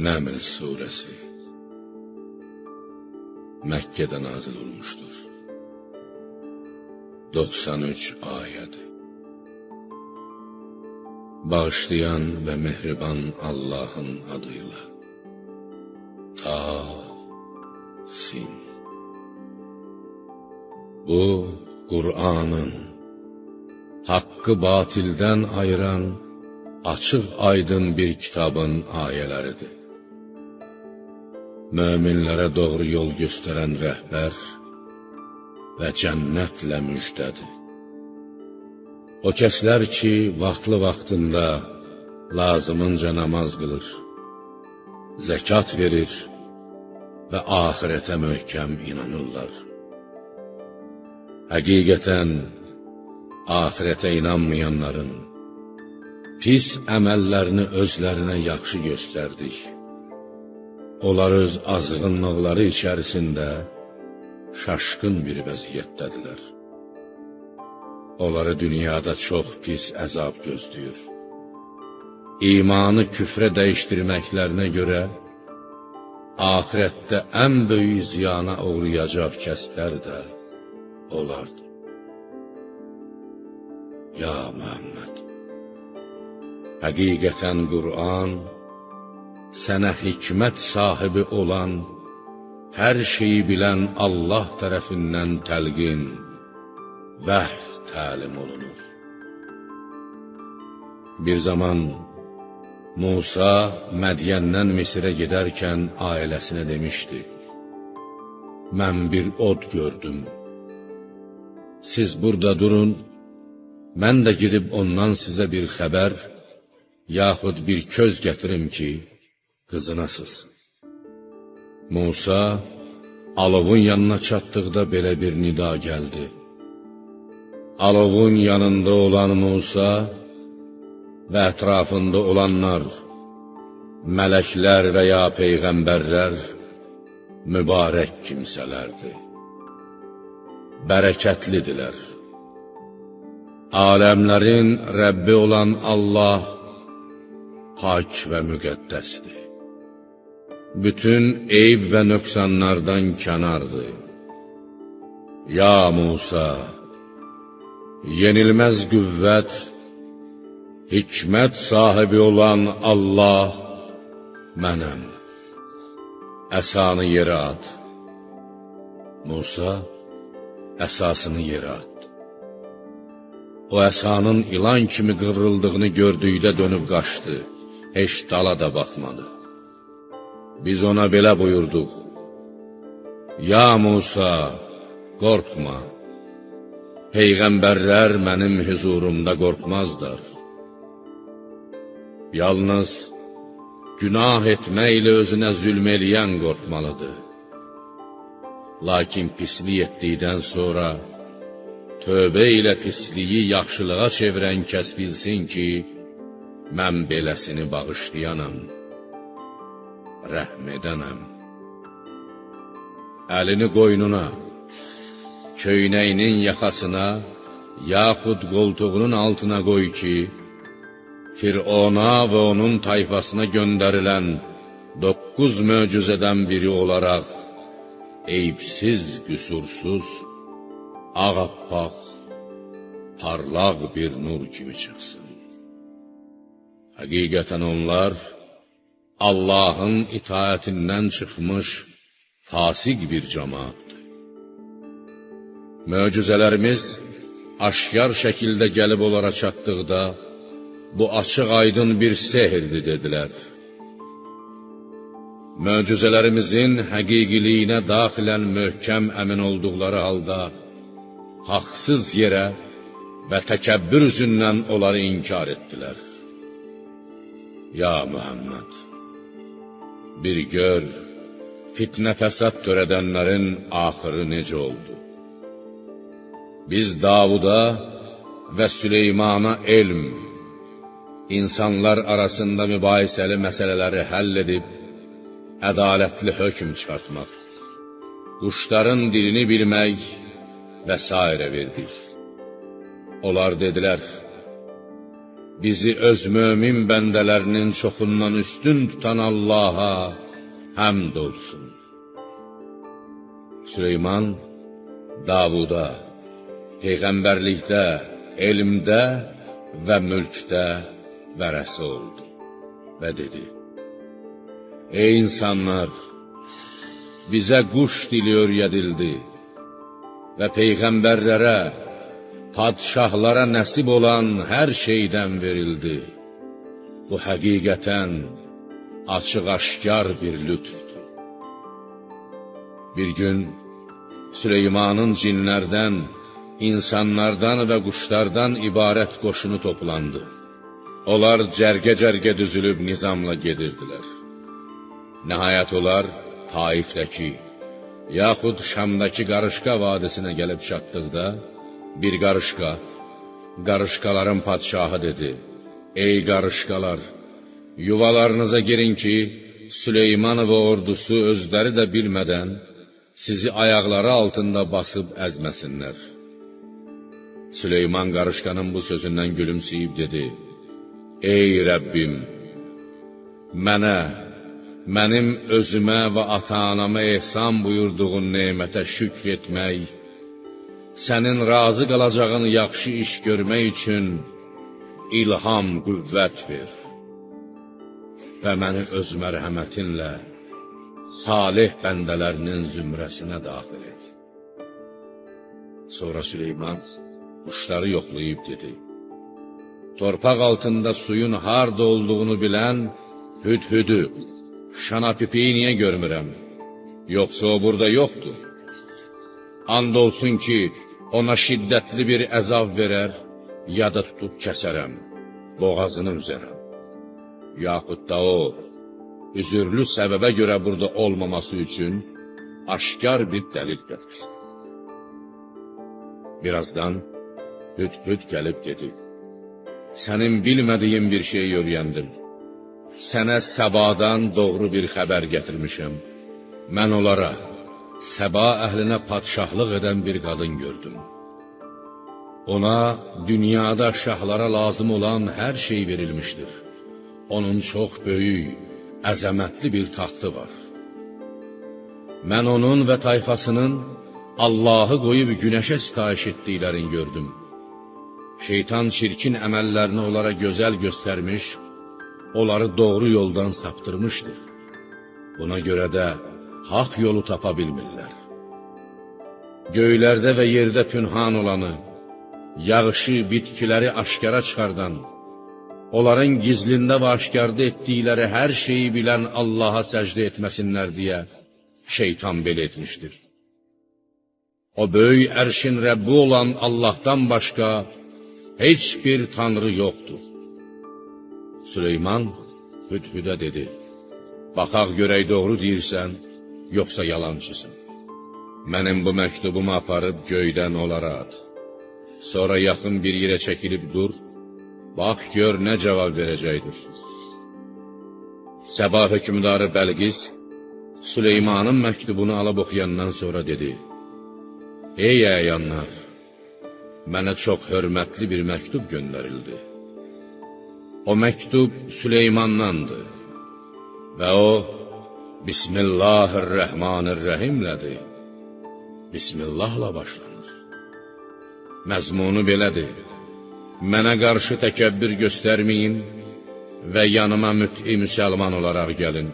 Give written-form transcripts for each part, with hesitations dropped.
Nəml surəsi Məkkədə nazil olmuşdur. 93 ayədir. Bağışlayan və mehriban Allahın adıyla. Ta-sin. Bu, Qur'anın haqqı batildən ayıran açıq aydın bir kitabın ayələridir. Möminlərə doğru yol göstərən rəhbər və cənnətlə müjdədir. O kəslər ki, vaxtında lazımınca namaz qılır, zəkat verir və axirətə möhkəm inanırlar. Həqiqətən, axirətə inanmayanların pis əməllərini özlərinə yaxşı göstərdik. Onlar öz azğınlıqları içərisində şaşqın bir vəziyyətdədirlər. Onları dünyada çox pis əzab gözləyir. İmanı küfrə dəyişdirməklərinə görə, axirətdə ən böyük ziyana uğrayacaq kəslər də onlardır. Ya Muhammed! Həqiqətən Qur'an, sənə hikmət sahibi olan, hər şeyi bilən Allah tərəfindən təlqin, vəhv təlim olunur. Bir zaman Musa Mədyəndən Misirə gedərkən ailəsinə demişdi: mən bir od gördüm. Siz burada durun, mən də gidib ondan sizə bir xəbər, yaxud bir köz gətirim ki, qızınasız. Musa, alovun yanına çatdıqda belə bir nida gəldi. Alovun yanında olan Musa və ətrafında olanlar, mələklər və ya peyğəmbərlər, mübarək kimsələrdir. Bərəkətlidirlər. Aləmlərin Rəbbi olan Allah, pak və müqəddəsdir. Bütün eyb və nöqsanlardan kənardır. Ya Musa, yenilməz qüvvət, hikmət sahibi olan Allah mənəm. Əsanı yerə at. Musa əsasını yerə atdı. O əsanın ilan kimi qıvrıldığını gördükdə dönüb qaçdı. Heç dala da baxmadı. Biz ona belə buyurduq: Ya Musa, qorxma. Peyğəmbərlər mənim huzurumda qorxmazlar. Yalnız günah etməklə özünə zülm eləyən qorxmalıdır. Lakin pislik etdikdən sonra tövbə ilə pisliyi yaxşılığa çevirən kəs bilsin ki, mən beləsini bağışlayanam, rəhm edənəm. Əlini qoynuna, köynəyinin yaxasına, yaxud qoltuğunun altına qoy ki, Firona və onun tayfasına göndərilən 9 möcüzədən biri olaraq, eyibsiz, qüsursuz, ağappaq, parlaq bir nur kimi çıxsın. Həqiqətən onlar, Allahın itaətindən çıxmış, fasiq bir cəmaatdır. Möcüzələrimiz aşkar şəkildə gəlib onlara çatdıqda, bu açıq aydın bir sehirdir, dedilər. Möcüzələrimizin həqiqiliyinə daxilən möhkəm əmin olduqları halda, haqsız yerə və təkəbbür üzündən onları inkar etdilər. Ya Muhammed! Bir gör, fitnə fəsad törədənlərin axırı necə oldu? Biz Davuda və Süleymana elm, insanlar arasında mübahisəli məsələləri həll edib, ədalətli hökm çıxartmaq, quşların dilini bilmək və s. verdik. Onlar dedilər: bizi öz mömin bəndələrinin çoxundan üstün tutan Allaha həmd olsun. Süleyman Davuda peyğəmbərlikdə, elmdə və mülkdə vərəsi oldu və dedi: Ey insanlar, bizə quş dili öyrədildi və peyğəmbərlərə, padşahlara nəsib olan hər şeydən verildi. Bu həqiqətən açıq-aşkar bir lütfdur. Bir gün Süleymanın cinlərdən, insanlardan və quşlardan ibarət qoşunu toplandı. Onlar cərgə-cərgə düzülüb nizamla gedirdilər. Nəhayət onlar Taifdəki, yaxud Şamdakı Qarışqa vadisinə gəlib çatdıqda, bir qarışqa, qarışqaların padşahı dedi: Ey qarışqalar, yuvalarınıza girin ki, Süleyman və ordusu özləri də bilmədən sizi ayaqları altında basıb əzməsinlər. Süleyman qarışqanın bu sözündən gülümsəyib dedi: Ey Rəbbim, mənə, mənim özümə və ata-anama ehsan buyurduğun nemətə şükr etmək, sənin razı qalacağın yaxşı iş görmək üçün ilham, qüvvət ver və məni öz mərhəmətinlə salih bəndələrinin zümrəsinə daxil et. Sonra Süleyman quşları yoxlayıb dedi: Torpaq altında suyun harda olduğunu bilən hüdhüdü, şanapipiyi niyə görmürəm? Yoxsa o burada yoxdur? And olsun ki, ona şiddətli bir əzab verər, ya da tutub kəsərəm, boğazını üzərəm. Yaxud da o, üzürlü səbəbə görə burada olmaması üçün aşkar bir dəlil gətirsin. Birazdan hüdhüd gəlib dedi: Sənin bilmədiyin bir şey öyrəndim. Sənə Səbadan doğru bir xəbər gətirmişəm. Mən onlara, Səba əhlinə padşahlıq edən bir qadın gördüm. Ona dünyada şahlara lazım olan hər şey verilmişdir. Onun çox böyük, əzəmətli bir taxtı var. Mən onun və tayfasının Allahı qoyub günəşə sitayiş etdiklərini gördüm. Şeytan çirkin əməllərini onlara gözəl göstərmiş, onları doğru yoldan saptırmışdır. Buna görə də haqq yolu tapa bilmirlər. Göylərdə və yerdə pünhan olanı, yağışı, bitkiləri aşkara çıxardan, onların gizlində və aşkarda etdikləri hər şeyi bilən Allaha səcdə etməsinlər deyə şeytan belə etmişdir. O böyük ərşin Rəbbi olan Allahdan başqa heç bir tanrı yoxdur. Süleyman hüdhüdə dedi: Baxaq görək doğru deyirsən, yoxsa yalancısın. Mənim bu məktubumu aparıb göydən onlara at. Sonra yaxın bir yerə çəkilib dur, bax gör nə cavab verəcəkdir. Səba hökmdarı Bəlqis, Süleymanın məktubunu alıb oxuyandan sonra dedi: Ey əyanlar, mənə çox hörmətli bir məktub göndərildi. O məktub Süleymandandır və o Bismillahirrahmanirrahimlədir. Bismillahla başlanır. Məzmunu belədir: Mənə qarşı təkəbbür göstərməyin və yanıma müt'i müsəlman olaraq gəlin.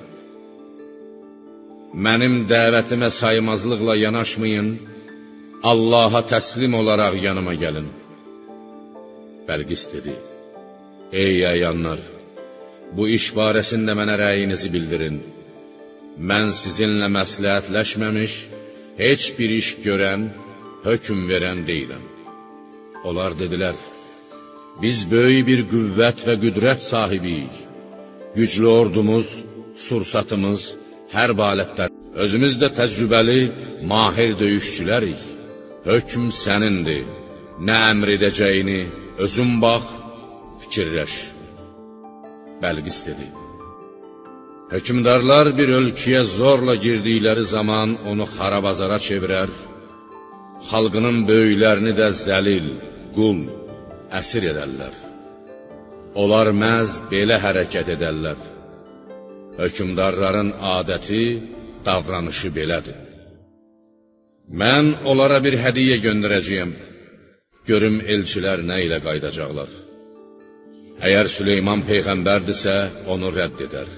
Mənim dəvətimə saymazlıqla yanaşmayın, Allaha təslim olaraq yanıma gəlin. Bəlqis dedi: Ey əyanlar, bu iş barəsində mənə rəyinizi bildirin. Mən sizinlə məsləhətləşməmiş, heç bir iş görən, hökm verən deyiləm. Onlar dedilər: Biz böyük bir qüvvət və qüdrət sahibiyik. Güclü ordumuz, sursatımız, hərb alətlər. Özümüz də təcrübəli, mahir döyüşçülərik. Hökm sənindir. Nə əmr edəcəyini özün bax, fikirləş. Bəlqis dedi: Hökmdarlar bir ölkəyə zorla girdikləri zaman onu xarabazara çevirər, xalqının böyüklərini də zəlil, qul, əsir edərlər. Onlar məhz belə hərəkət edərlər. Hökümdarların adəti, davranışı belədir. Mən onlara bir hədiyyə göndərəcəyəm. Görüm elçilər nə ilə qayıdacaqlar. Əgər Süleyman peyğəmbərdirsə, onu rədd edər.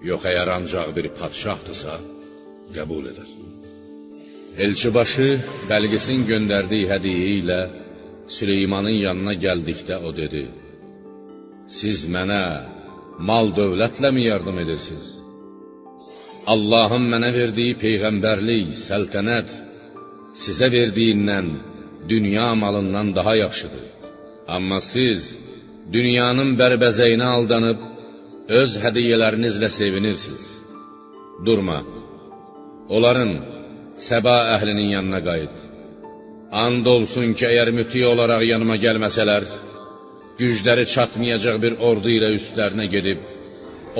Yox, əgər ancaq bir padşahdırsa, qəbul edər. Elçibaşı Bəlqisin göndərdiyi hədiyyə ilə Süleymanın yanına gəldikdə o dedi: Siz mənə mal dövlətlə mi yardım edirsiniz? Allahın mənə verdiyi peyğəmbərlik, səltənət sizə verdiyindən, dünya malından daha yaxşıdır. Amma siz dünyanın bərbəzəyinə aldanıb, öz hədiyyələrinizlə sevinirsiniz. Durma, onların, Səba əhlinin yanına qayıt. And olsun ki, əgər müti olaraq yanıma gəlməsələr, gücləri çatmayacaq bir ordu ilə üstlərinə gedib,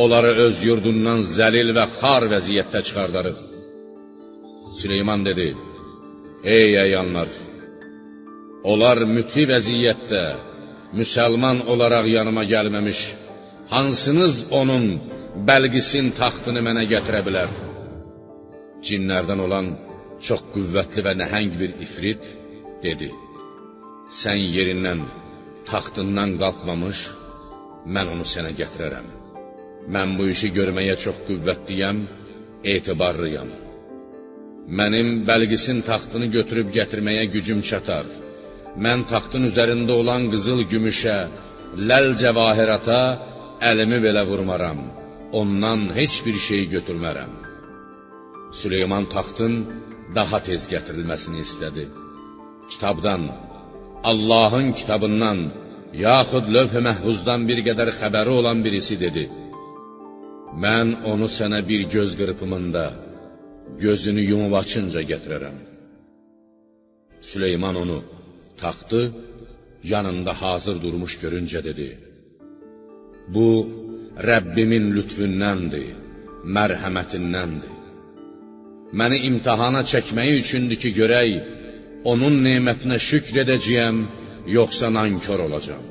onları öz yurdundan zəlil və xar vəziyyətdə çıxardarıq. Süleyman dedi: Ey əyanlar! Onlar müti vəziyyətdə, müsəlman olaraq yanıma gəlməmiş, hansınız onun, Bəlqisin taxtını mənə gətirə bilər? Cinlərdən olan çox qüvvətli və nəhəng bir ifrit dedi: Sən yerindən, taxtından qalxmamış, mən onu sənə gətirərəm. Mən bu işi görməyə çox qüvvətliyəm, etibarlıyam. Mənim Bəlqisin taxtını götürüb gətirməyə gücüm çatar. Mən taxtın üzərində olan qızıl gümüşə, ləl cəvahirata əlimi belə vurmaram. Ondan heç bir şey götürmərəm. Süleyman taxtın daha tez gətirilməsini istədi. Kitabdan, Allahın kitabından, yaxud lövh-i məhfuzdan bir qədər xəbəri olan birisi dedi: Mən onu sənə bir göz qırpımında, gözünü yumub açınca gətirərəm. Süleyman onu, taxtı yanında hazır durmuş görüncə dedi: Bu, Rəbbimin lütfündəndir, mərhəmətindəndir. Məni imtihana çəkməyi üçündür ki, görək, onun nemətinə şükr edəcəyəm, yoxsa nankör olacam.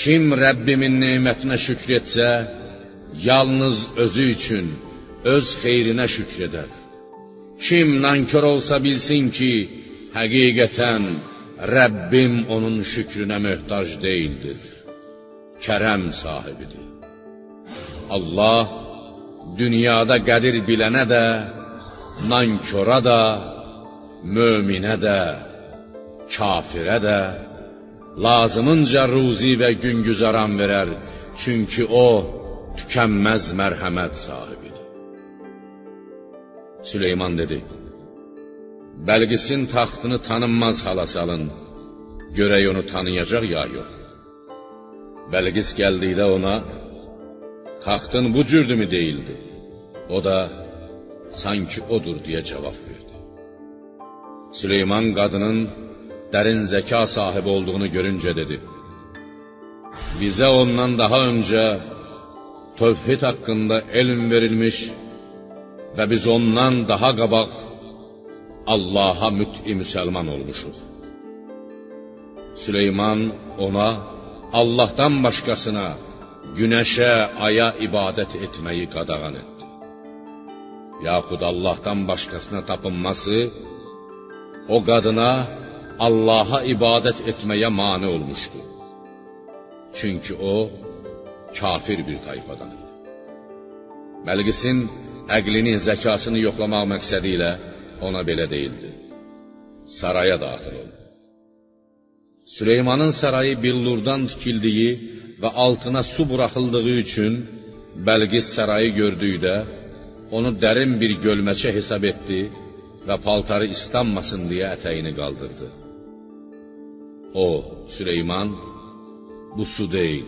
Kim Rəbbimin nemətinə şükr etsə, yalnız özü üçün, öz xeyrinə şükr edər. Kim nankör olsa bilsin ki, həqiqətən Rəbbim onun şükrünə möhtac deyildir, kərəm sahibidir. Allah dünyada qədir bilənə də, nankora da, möminə də, kafirə də, lazımınca ruzi və güngüzaran verər, çünki o, tükənməz mərhəmət sahibidir. Süleyman dedi: Bəlqisin taxtını tanınmaz hala salın, görək onu tanıyacaq ya yox. Bəlqis gəldikdə ona, taxtın bu cürdümü deyildi. O da, sanki odur deyə cavab verdi. Süleyman qadının dərin zəka sahibi olduğunu görüncə dedi: Bizə ondan daha öncə tövhid haqqında elm verilmiş və biz ondan daha qabaq Allaha müt'i müsəlman olmuşuq. Süleyman ona Allahdan başqasına, günəşə, aya ibadət etməyi qadağan etdi. Yaxud Allahdan başqasına tapınması, o qadına Allaha ibadət etməyə mane olmuşdu. Çünki o, kafir bir tayfadan idi. Bəlqisin əqlini, zəkasını yoxlamaq məqsədi ilə ona belə deyildi: Saraya daxil ol. Süleymanın sarayı billurdan tikildiyi və altına su buraxıldığı üçün Bəlqis sarayı gördükdə onu dərin bir gölməçə hesab etdi və paltarı islanmasın deyə ətəyini qaldırdı. O, Süleyman, bu su deyil,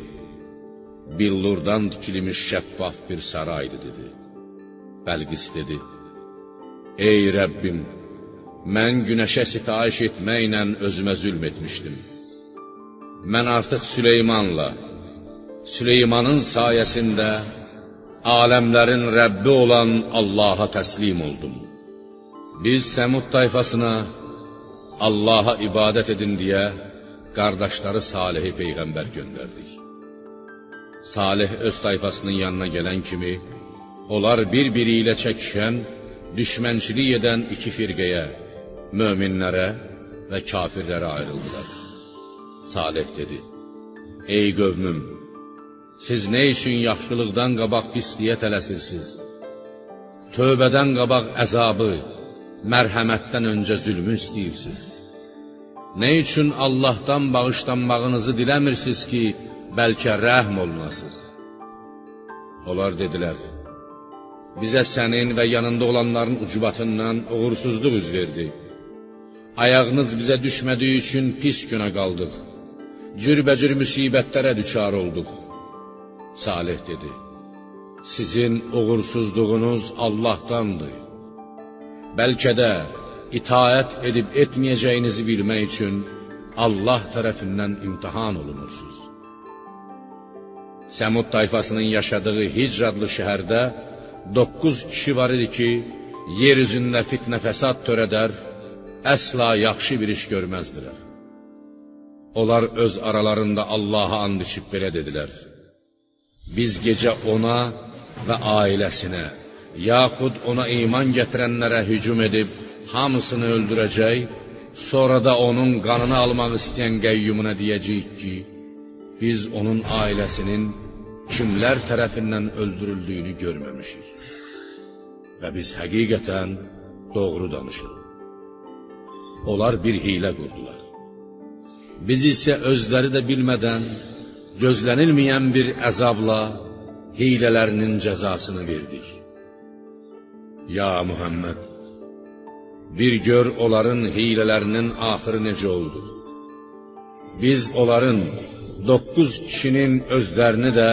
billurdan tikilmiş şəffaf bir saraydı, dedi. Bəlqis dedi: Ey Rəbbim, mən günəşə sitayiş etməklə özümə zülm etmişdim. Mən artıq Süleymanla, Süleymanın sayəsində aləmlərin Rəbbi olan Allaha təslim oldum. Biz Səmud tayfasına Allaha ibadət edin deyə qardaşları Salihi Peyğəmbər göndərdik. Salih öz tayfasının yanına gələn kimi, onlar bir-biri ilə çəkişən, düşmənçilik edən iki firqəyə, möminlərə və kafirlərə ayrıldılar. Salih dedi: Ey qövmüm, siz nə üçün yaxşılıqdan qabaq pisliyə tələsirsiniz? Tövbədən qabaq əzabı, mərhəmətdən öncə zülmü istəyirsiniz? Nə üçün Allahdan bağışlanmağınızı diləmirsiniz ki, bəlkə rəhm olunasınız? Onlar dedilər: Bizə sənin və yanında olanların ucubatından uğursuzluq üz verdi. Ayağınız bizə düşmədiyi üçün pis günə qaldıq. Cürbəcür müsibətlərə düçar olduq. Salih dedi: Sizin uğursuzluğunuz Allahdandır. Bəlkə də itaət edib etməyəcəyinizi bilmək üçün Allah tərəfindən imtihan olunursunuz. Səmud tayfasının yaşadığı Hicr adlı şəhərdə 9 kişi var idi ki, yer üzündə fitnə fəsad törədər, əsla yaxşı bir iş görməzdilər. Onlar öz aralarında Allaha and içib belə dedilər: Biz gecə ona və ailəsinə, yaxud ona iman gətirənlərə hücum edib, hamısını öldürəcək, sonra da onun qanını almaq istəyən qəyyumuna deyəcəyik ki, biz onun ailəsinin kimlər tərəfindən öldürüldüyünü görməmişik. Və biz həqiqətən doğru danışırıq. Onlar bir hiylə qurdular. Biz isə özləri də bilmədən, gözlənilməyən bir əzabla hiylələrinin cəzasını verdik. Ya Muhammed, bir gör onların hiylələrinin axırı necə oldu. Biz onların 9 kişinin özlərini də,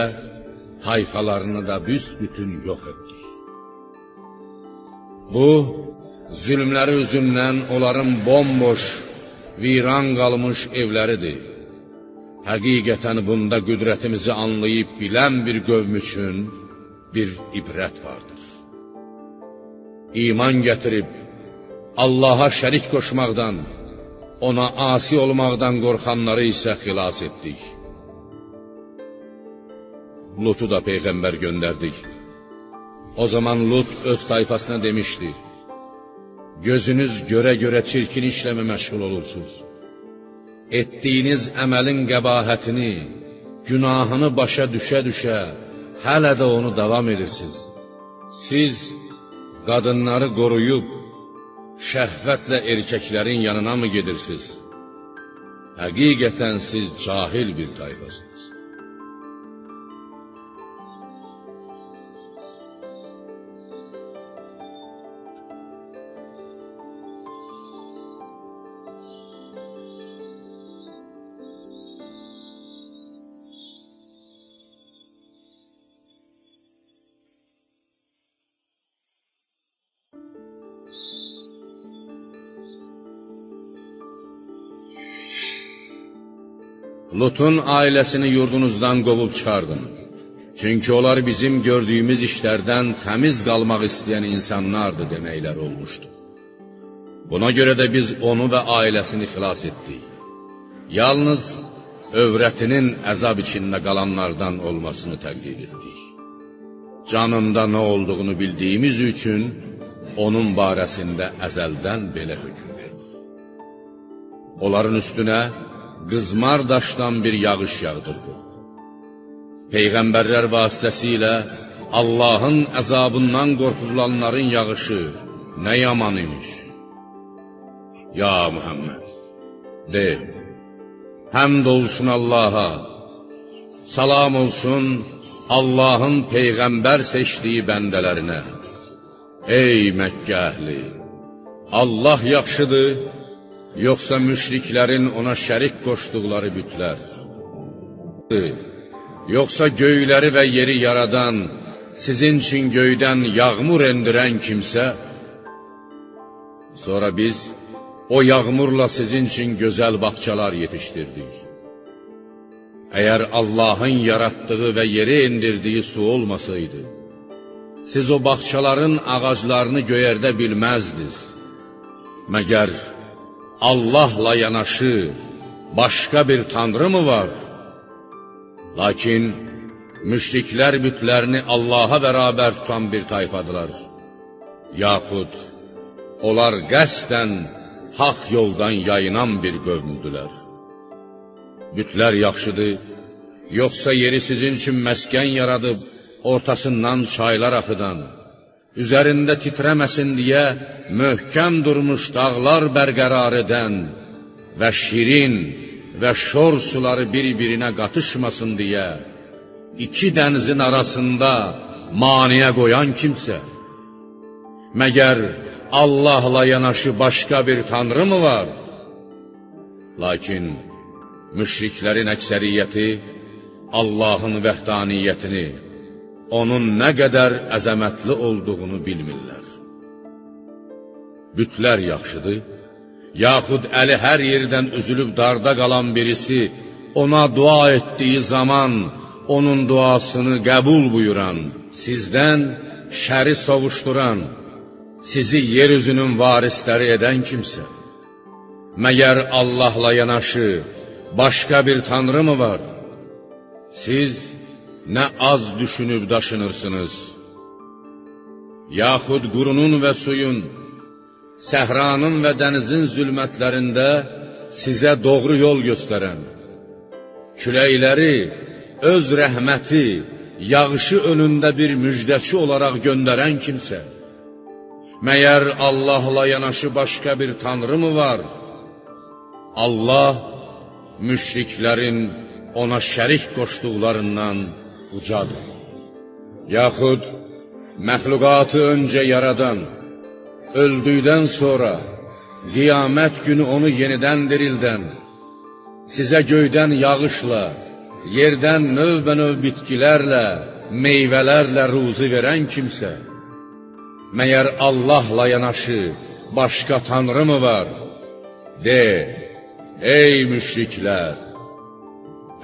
tayfalarını da büsbütün yox etdik. Bu, zülmləri üzündən onların bomboş, viran qalmış evləridir. Həqiqətən bunda qüdrətimizi anlayıb bilən bir qövm üçün bir ibrət vardır. İman gətirib, Allaha şərik qoşmaqdan, ona asi olmaqdan qorxanları isə xilas etdik. Lut'u da Peyğəmbər göndərdik. O zaman Lut öz tayfasına demişdi: Gözünüz görə-görə çirkin işlə mi məşğul olursunuz? Etdiyiniz əməlin qəbahətini, günahını başa düşə-düşə, hələ də onu davam edirsiniz. Siz qadınları qoruyub, şəhvətlə erkəklərin yanına mı gedirsiniz? Həqiqətən siz cahil bir tayfasınız. Lut'un ailəsini yurdunuzdan qovub çıxardın. Çünki onlar bizim gördüyümüz işlərdən təmiz qalmaq istəyən insanlardır deməklər olmuşdu. Buna görə də biz onu və ailəsini xilas etdik. Yalnız övrətinin əzab içində qalanlardan olmasını təqdir etdik. Canında nə olduğunu bildiyimiz üçün onun barəsində əzəldən belə hökm verdik. Onların üstünə qızmar daşdan bir yağış yağdırdı. Peyğəmbərlər vasitəsilə Allahın əzabından qorxulanların yağışı nə yaman imiş. Ya Muhammed, de, həmd olsun Allaha, salam olsun Allahın Peyğəmbər seçdiyi bəndələrinə. Ey Məkkə əhli, Allah yaxşıdır, yoxsa müşriklərin ona şərik qoşduqları bütlər? Yoxsa göyləri və yeri yaradan, sizin üçün göydən yağmur endirən kimsə? Sonra biz o yağmurla sizin üçün gözəl bağçalar yetişdirdik. Əgər Allahın yaratdığı və yeri endirdiyi su olmasaydı, siz o bağçaların ağaclarını göyərdə bilməzdiniz. Məgər Allahla yanaşı, başqa bir tanrı mı var? Lakin müşriklər bütlərini Allaha bərabər tutan bir tayfadılar. Yaxud onlar qəsdən haqq yoldan yayınan bir qövmdülər. Bütlər yaxşıdır, yoxsa yeri sizin üçün məskən yaradıb, ortasından çaylar axıdan, üzərində titrəməsin deyə möhkəm durmuş dağlar bərqərar edən və şirin və şor suları bir-birinə qatışmasın deyə iki dənizin arasında maniyə qoyan kimsə, məgər Allahla yanaşı başqa bir tanrı mı var? Lakin müşriklərin əksəriyyəti Allahın vəhdaniyyətini, onun nə qədər əzəmətli olduğunu bilmirlər. Bütlər yaxşıdır, yaxud əli hər yerdən üzülüb darda qalan birisi ona dua etdiyi zaman onun duasını qəbul buyuran, sizdən şəri sovuşduran, sizi yeryüzünün varisləri edən kimsə, məgər Allahla yanaşı başqa bir tanrı mı var? Siz nə az düşünüb daşınırsınız? Yaxud qurunun və suyun, səhranın və dənizin zülmətlərində sizə doğru yol göstərən, küləkləri öz rəhməti, yağışı önündə bir müjdəçi olaraq göndərən kimsə, məyər Allahla yanaşı başqa bir tanrı mı var? Allah müşriklərin ona şərik qoşduqlarından ucadır. Yaxud məxluqatı öncə yaradan, öldükdən sonra qiyamət günü onu yenidən dirildən, sizə göydən yağışla, yerdən növbə-növ bitkilərlə, meyvələrlə ruzi verən kimsə, məyər Allahla yanaşı başqa tanrı mı var? De, ey müşriklər!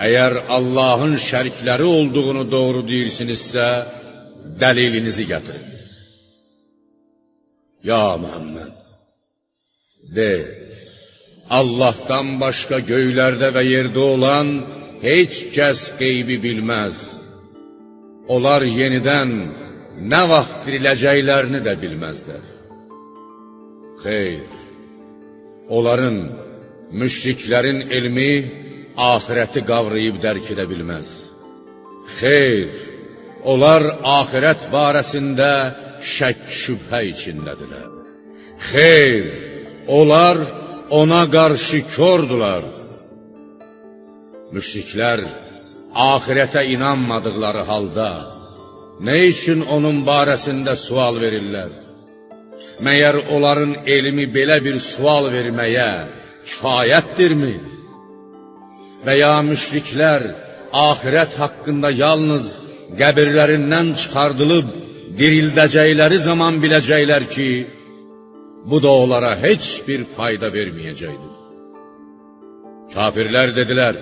Əgər Allahın şərikləri olduğunu doğru deyirsinizsə, dəlilinizi gətirin. Ya Muhammed! De, Allahdan başqa göylərdə və yerdə olan heç kəs qeybi bilməz. Onlar yenidən nə vaxt diriləcəklərini də bilməzlər. Xeyr, onların, müşriklərin elmi axirəti qavrayıb dərk edə bilməz. Xeyr, onlar axirət barəsində şək şübhə içindədirlər. Xeyr, onlar ona qarşı kördular. Müşriklər axirətə inanmadıqları halda nə üçün onun barəsində sual verirlər? Məyər onların elmi belə bir sual verməyə kifayətdirmi? Və ya müşriklər axirət haqqında yalnız qəbirlərindən çıxardılıb dirildəcəkləri zaman biləcəklər ki, bu da onlara heç bir fayda verməyəcəkdir. Kafirlər dedilər,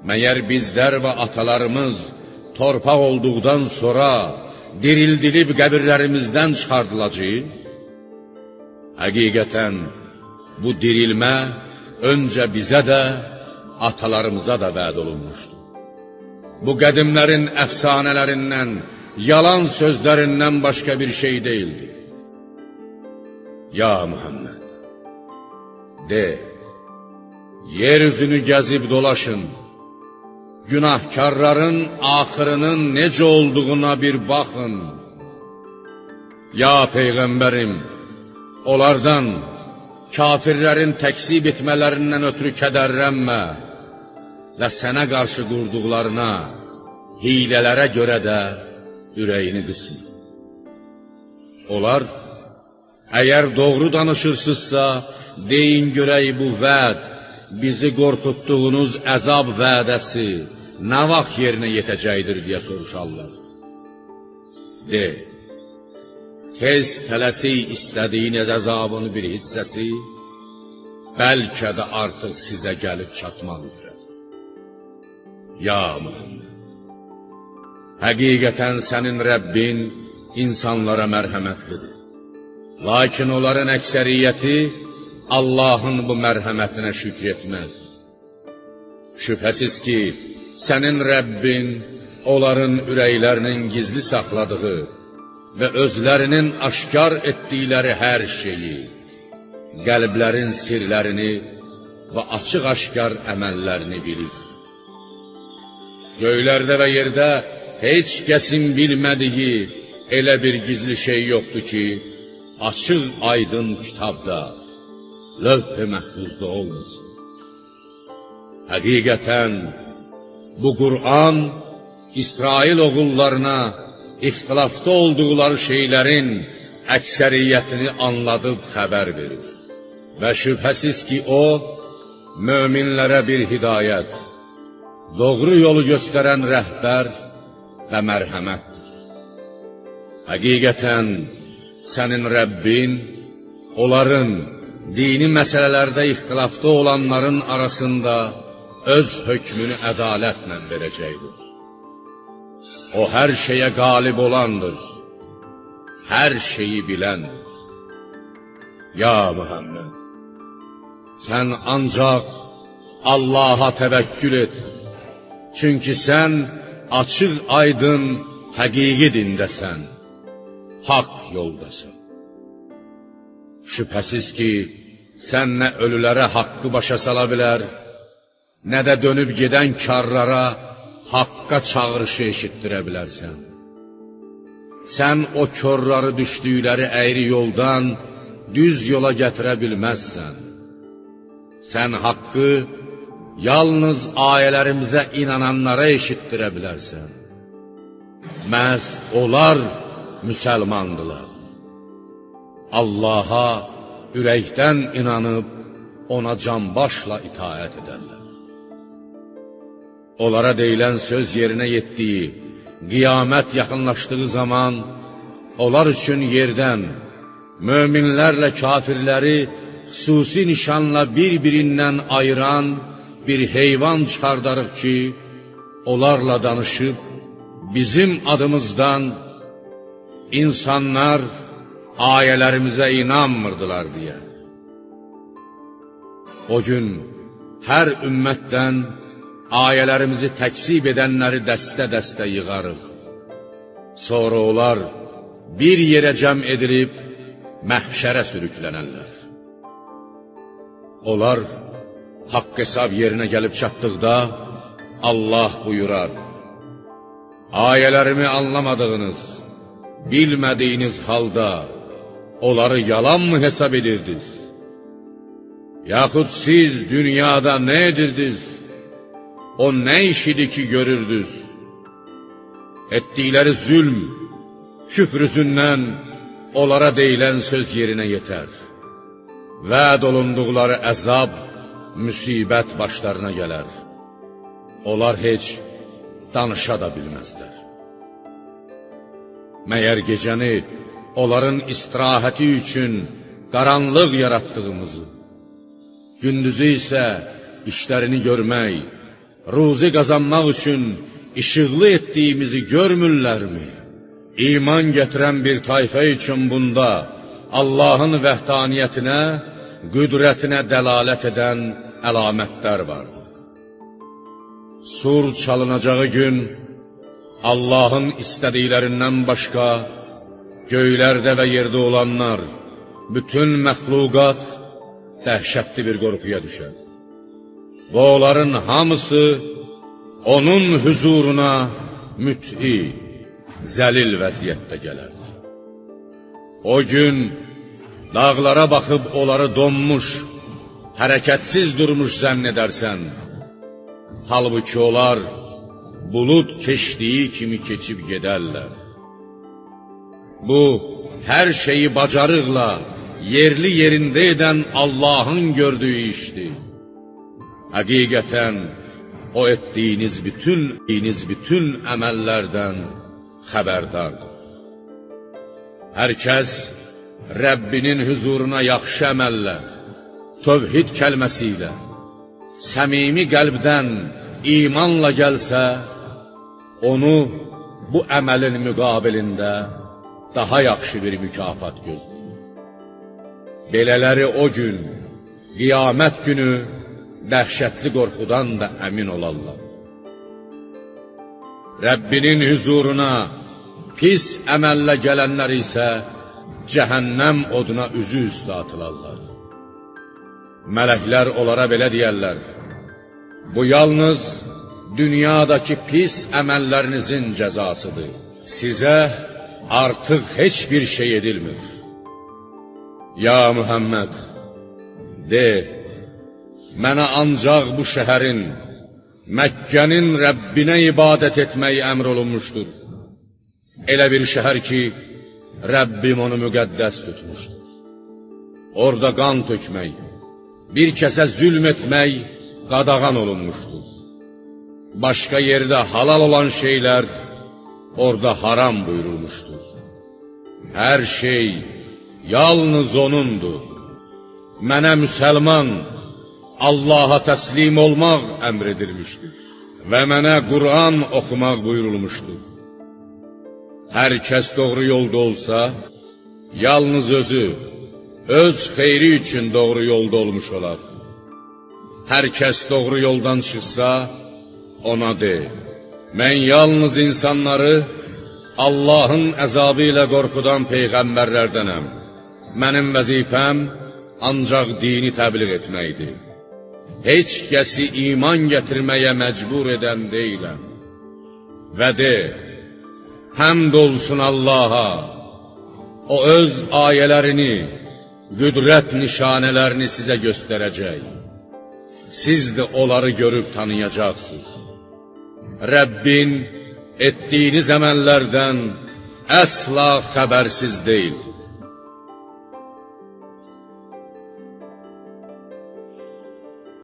məyər bizlər və atalarımız torpaq olduqdan sonra dirildilib qəbirlərimizdən çıxardılacaq? Həqiqətən, bu dirilmə öncə bizə də, atalarımıza da vəd olunmuşdur. Bu qədimlərin əfsanələrindən, yalan sözlərindən başqa bir şey deyildir. Ya Muhammed! De, yeryüzünü gəzib dolaşın, günahkarların axırının necə olduğuna bir baxın. Ya Peyğəmbərim, onlardan, kafirlərin təksib etmələrindən ötürü kədərlənmə və sənə qarşı qurduqlarına, hilələrə görə də ürəyini qısma. Onlar, əgər doğru danışırsınızsa, deyin görək bu vəd, bizi qorxutduğunuz əzab vədəsi nə vaxt yerinə yetəcəkdir deyə soruşarlar. De, tez tələsik istədiyiniz əzabın bir hissəsi, bəlkə də artıq sizə gəlib çatmaq üzrə. Ya Muhammed! Həqiqətən sənin Rəbbin insanlara mərhəmətlidir. Lakin onların əksəriyyəti Allahın bu mərhəmətinə şükr etməz. Şübhəsiz ki, sənin Rəbbin onların ürəklərinin gizli saxladığı və özlərinin aşkar etdikləri hər şeyi, qəlblərin sirlərini və açıq-aşkar əməllərini bilir. Göylərdə və yerdə heç kəsin bilmədiyi elə bir gizli şey yoxdur ki, açıq aydın kitabda, lövh-i məhfuzda olmasın. Həqiqətən, bu Qur'an İsrail oğullarına ixtilafda olduqları şeylərin əksəriyyətini anladıb xəbər verir. Və şübhəsiz ki, o, möminlərə bir hidayət, doğru yolu göstərən rəhbər və mərhəmətdir. Həqiqətən, sənin Rəbbin, onların dini məsələlərdə ixtilafda olanların arasında öz hökmünü ədalətlə verəcəkdir. O, hər şeyə qalib olandır, hər şeyi biləndir. Ya Muhammed, sən ancaq Allaha təvəkkül et, çünki sən açıq aydın həqiqi dindəsən, haqq yoldasan. Şübhəsiz ki, sən nə ölülərə haqqı başa sala bilər, nə də dönüb gedən karlara haqqa çağırışı eşitdirə bilərsən. Sən o körləri düşdükləri əyri yoldan düz yola gətirə bilməzsən. Sən haqqı yalnız ayələrimizə inananlara eşitdirə bilərsən. Məhz onlar müsəlmandılar. Allaha ürəkdən inanıb, ona canbaşla itaət edərlər. Onlara deyilən söz yerinə yetdiyi, qiyamət yaxınlaşdığı zaman, onlar üçün yerdən, möminlərlə kafirləri xüsusi nişanla bir-birindən ayıran bir heyvan çıxardarıq ki, onlarla danışıb, bizim adımızdan insanlar ayələrimizə inanmırdılar deyə. O gün hər ümmətdən ayələrimizi təksib edənləri dəstə-dəstə yığarıq. Sonra onlar bir yerə cəm edilib məhşərə sürüklənərlər. Onlar haqq hesab yerinə gəlib çatdıqda Allah buyurar: ayələrimi anlamadığınız, bilmədiyiniz halda onları yalan mı hesab edirdiniz? Yaxud siz dünyada nə edirdiniz? O nə iş idi ki görürdünüz? Etdikləri zülm, küfr üzündən onlara deyilən söz yerinə yetər. Vəd olunduqları əzab, müsibət başlarına gələr. Onlar heç danışa da bilməzlər. Məyər gecəni onların istirahəti üçün qaranlıq yaratdığımızı, gündüzü isə işlərini görmək, ruzi qazanmaq üçün işıqlı etdiyimizi görmürlərmi? İman gətirən bir tayfə üçün bunda Allahın vəhdaniyyətinə, qüdrətinə dəlalət edən əlamətlər vardır. Sur çalınacağı gün Allahın istədiklərindən başqa göylərdə və yerdə olanlar, bütün məxluqat dəhşətli bir qorxuya düşər. Və onların hamısı onun huzuruna müt'i, zəlil vəziyyətdə gələr. O gün dağlara baxıb onları donmuş, hərəkətsiz durmuş zənn edərsən. Halbuki onlar bulud keçdiyi kimi keçib gedərlər. Bu, hər şeyi bacarıqla, yerli yerində edən Allahın gördüyü işdir. Həqiqətən, o etdiyiniz bütün əməllərdən xəbərdardır. Hər kəs Rəbbinin huzuruna yaxşı əməllə, tövhid kəlməsi ilə, səmimi qəlbdən imanla gəlsə, onu bu əməlin müqabilində daha yaxşı bir mükafat gözləyir. Belələri o gün, qiyamət günü dəhşətli qorxudan da əmin olarlar. Rəbbinin huzuruna pis əməllə gələnlər isə cəhənnəm oduna üzü üstə atılarlar. Mələklər onlara belə deyərlər: bu yalnız dünyadakı pis əməllərinizin cəzasıdır. Sizə artıq heç bir şey edilmir. Ya Muhammed, de, mənə ancaq bu şəhərin, Məkkənin Rəbbinə ibadət etmək əmr olunmuşdur. Elə bir şəhər ki, Rəbbim onu müqəddəs tutmuşdur. Orada qan tökmək, bir kəsə zülm etmək qadağan olunmuşdur. Başqa yerdə halal olan şeylər orada haram buyurulmuşdur. Hər şey yalnız O'nundur. Mənə müsəlman, Allaha təslim olmaq əmr edilmişdir və mənə Qur'an oxumaq buyurulmuşdur. Hər kəs doğru yolda olsa, yalnız özü, öz xeyri üçün doğru yolda olmuş olar. Hər kəs doğru yoldan çıxsa, ona de: mən yalnız insanları Allahın əzabı ilə qorxudan peyğəmbərlərdənəm. Mənim vəzifəm ancaq dini təbliğ etməkdir. Heç kəsi iman gətirməyə məcbur edən deyiləm. Və de: həmd olsun Allaha, O öz ayələrini, qüdrət nişanələrini sizə göstərəcək. Siz də onları görüb tanıyacaqsınız. Rəbbin etdiyiniz əməllərdən əsla xəbərsiz deyil.